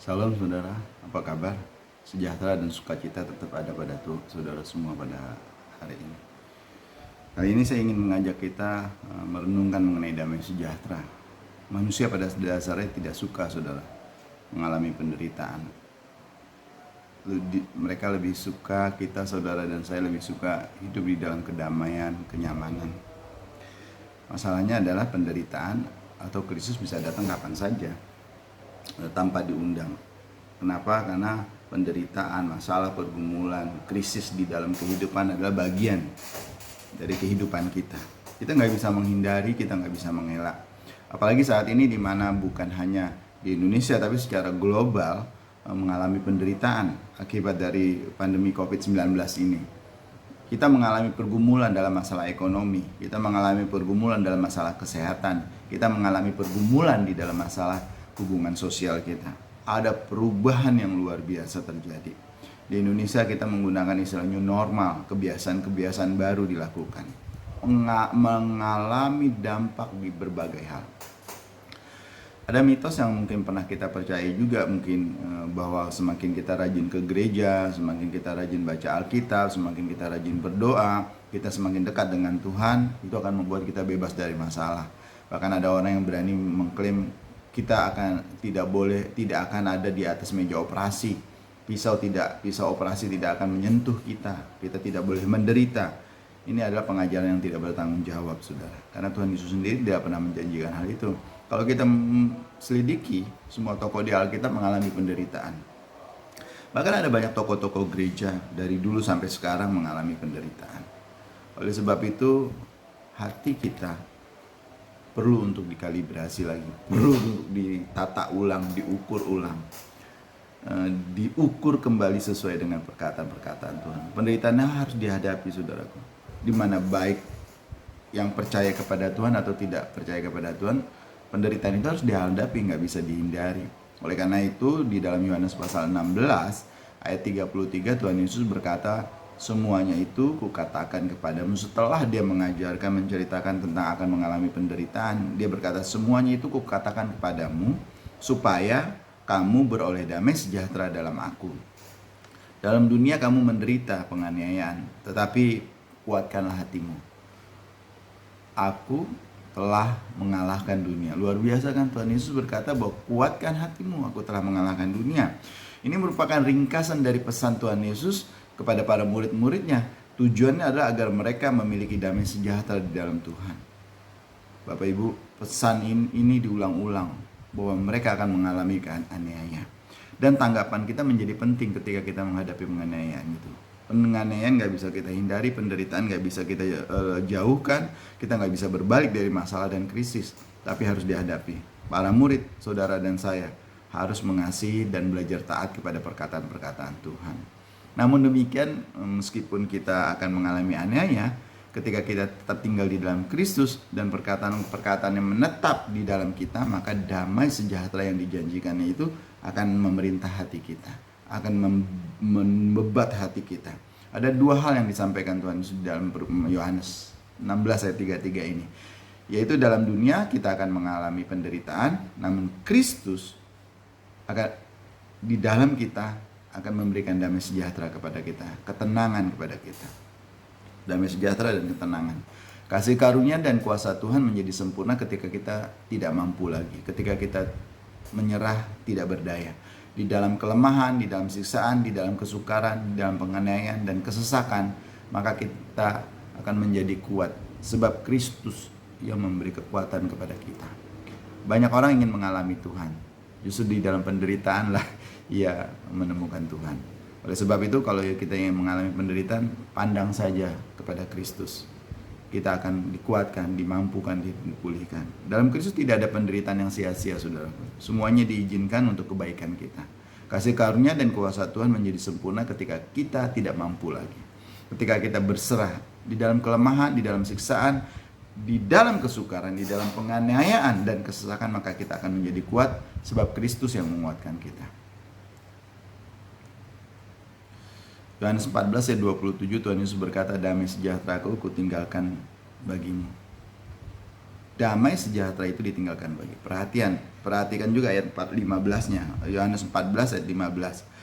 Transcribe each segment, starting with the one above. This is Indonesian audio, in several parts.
Salam saudara, apa kabar? Sejahtera dan sukacita tetap ada pada saudara semua pada hari ini. Kali ini saya ingin mengajak kita merenungkan mengenai damai sejahtera. Manusia pada dasarnya tidak suka, saudara, mengalami penderitaan. Mereka lebih suka, kita saudara dan saya lebih suka hidup di dalam kedamaian, kenyamanan. Masalahnya adalah penderitaan atau krisis bisa datang kapan saja tanpa diundang. Kenapa? Karena penderitaan, masalah, pergumulan, krisis di dalam kehidupan adalah bagian dari kehidupan kita. Kita nggak bisa menghindari, kita nggak bisa mengelak. Apalagi saat ini di mana bukan hanya di Indonesia tapi secara global mengalami penderitaan akibat dari pandemi COVID-19 ini. Kita mengalami pergumulan dalam masalah ekonomi, kita mengalami pergumulan dalam masalah kesehatan, kita mengalami pergumulan di dalam masalah hubungan sosial kita. Ada perubahan yang luar biasa terjadi. Di Indonesia kita menggunakan istilah new normal, kebiasaan-kebiasaan baru dilakukan. Mengalami dampak di berbagai hal. Ada mitos yang mungkin pernah kita percaya juga mungkin bahwa semakin kita rajin ke gereja, semakin kita rajin baca Alkitab, semakin kita rajin berdoa, kita semakin dekat dengan Tuhan, itu akan membuat kita bebas dari masalah. Bahkan ada orang yang berani mengklaim kita tidak akan ada di atas meja operasi. Pisau operasi tidak akan menyentuh kita. Kita tidak boleh menderita. Ini adalah pengajaran yang tidak bertanggung jawab, saudara. Karena Tuhan Yesus sendiri tidak pernah menjanjikan hal itu. Kalau kita selidiki, semua tokoh di Alkitab mengalami penderitaan. Bahkan ada banyak tokoh-tokoh gereja dari dulu sampai sekarang mengalami penderitaan. Oleh sebab itu, hati kita perlu untuk dikalibrasi lagi, perlu untuk ditata ulang, diukur ulang, diukur kembali sesuai dengan perkataan-perkataan Tuhan. Penderitaannya harus dihadapi, saudaraku. Di mana baik yang percaya kepada Tuhan atau tidak percaya kepada Tuhan, penderitaan itu harus dihadapi, nggak bisa dihindari. Oleh karena itu, di dalam Yohanes pasal 16 ayat 33 Tuhan Yesus berkata, semuanya itu kukatakan kepadamu. Setelah dia mengajarkan, menceritakan tentang akan mengalami penderitaan, dia berkata, semuanya itu kukatakan kepadamu supaya kamu beroleh damai sejahtera dalam aku. Dalam dunia kamu menderita penganiayaan, tetapi kuatkanlah hatimu. Aku telah mengalahkan dunia. Luar biasa kan, Tuhan Yesus berkata bahwa kuatkan hatimu, aku telah mengalahkan dunia. Ini merupakan ringkasan dari pesan Tuhan Yesus kepada para murid-muridnya. Tujuannya adalah agar mereka memiliki damai sejahtera di dalam Tuhan. Bapak Ibu, pesan ini diulang-ulang bahwa mereka akan mengalami aniaya. Dan tanggapan kita menjadi penting ketika kita menghadapi penganiayaan itu. Penganiayaan nggak bisa kita hindari, penderitaan nggak bisa kita jauhkan, kita nggak bisa berbalik dari masalah dan krisis, tapi harus dihadapi. Para murid, saudara dan saya harus mengasihi dan belajar taat kepada perkataan-perkataan Tuhan. Namun demikian, meskipun kita akan mengalami aniaya, ketika kita tetap tinggal di dalam Kristus dan perkataan-perkataan yang menetap di dalam kita, maka damai sejahtera yang dijanjikannya itu akan memerintah hati kita, akan membebat hati kita. Ada dua hal yang disampaikan Tuhan Yesus dalam Yohanes 16 ayat 33 ini, yaitu dalam dunia kita akan mengalami penderitaan, namun Kristus akan di dalam kita akan memberikan damai sejahtera kepada kita, ketenangan kepada kita. Damai sejahtera dan ketenangan. Kasih karunia dan kuasa Tuhan menjadi sempurna ketika kita tidak mampu lagi, ketika kita menyerah, tidak berdaya. Di dalam kelemahan, di dalam siksaan, di dalam kesukaran, di dalam penganiayaan dan kesesakan, maka kita akan menjadi kuat sebab Kristus yang memberi kekuatan kepada kita. Banyak orang ingin mengalami Tuhan, justru di dalam penderitaan lah ia menemukan Tuhan. Oleh sebab itu, kalau kita ingin mengalami penderitaan, pandang saja kepada Kristus. Kita akan dikuatkan, dimampukan, dipulihkan. Dalam Kristus tidak ada penderitaan yang sia-sia, saudara. Semuanya diizinkan untuk kebaikan kita. Kasih karunia dan kuasa Tuhan menjadi sempurna ketika kita tidak mampu lagi. Ketika kita berserah di dalam kelemahan, di dalam siksaan, di dalam kesukaran, di dalam penganiayaan dan kesesakan, maka kita akan menjadi kuat sebab Kristus yang menguatkan kita. Yohanes 14 ayat 27 Tuhan Yesus berkata, damai sejahtera aku tinggalkan bagimu. damai sejahtera itu ditinggalkan bagi. Perhatikan juga ayat 15-nya. Yohanes 14 ayat 15.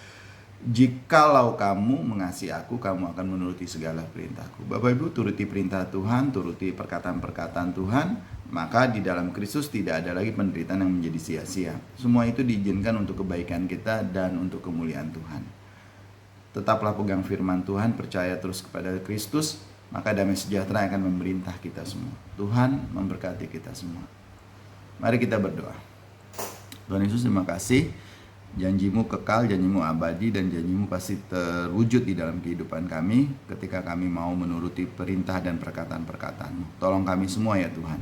Jikalau kamu mengasihi aku, kamu akan menuruti segala perintahku. Bapak Ibu, turuti perintah Tuhan, turuti perkataan-perkataan Tuhan, maka di dalam Kristus tidak ada lagi penderitaan yang menjadi sia-sia. Semua itu diizinkan untuk kebaikan kita dan untuk kemuliaan Tuhan. Tetaplah pegang firman Tuhan, percaya terus kepada Kristus, maka damai sejahtera akan memerintah kita semua. Tuhan memberkati kita semua. Mari kita berdoa. Tuhan Yesus, terima kasih. Janjimu kekal, janjimu abadi, dan janjimu pasti terwujud di dalam kehidupan kami ketika kami mau menuruti perintah dan perkataan-perkataanmu. Tolong kami semua ya Tuhan.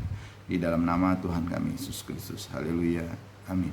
Di dalam nama Tuhan kami Yesus Kristus. Haleluya. Amin.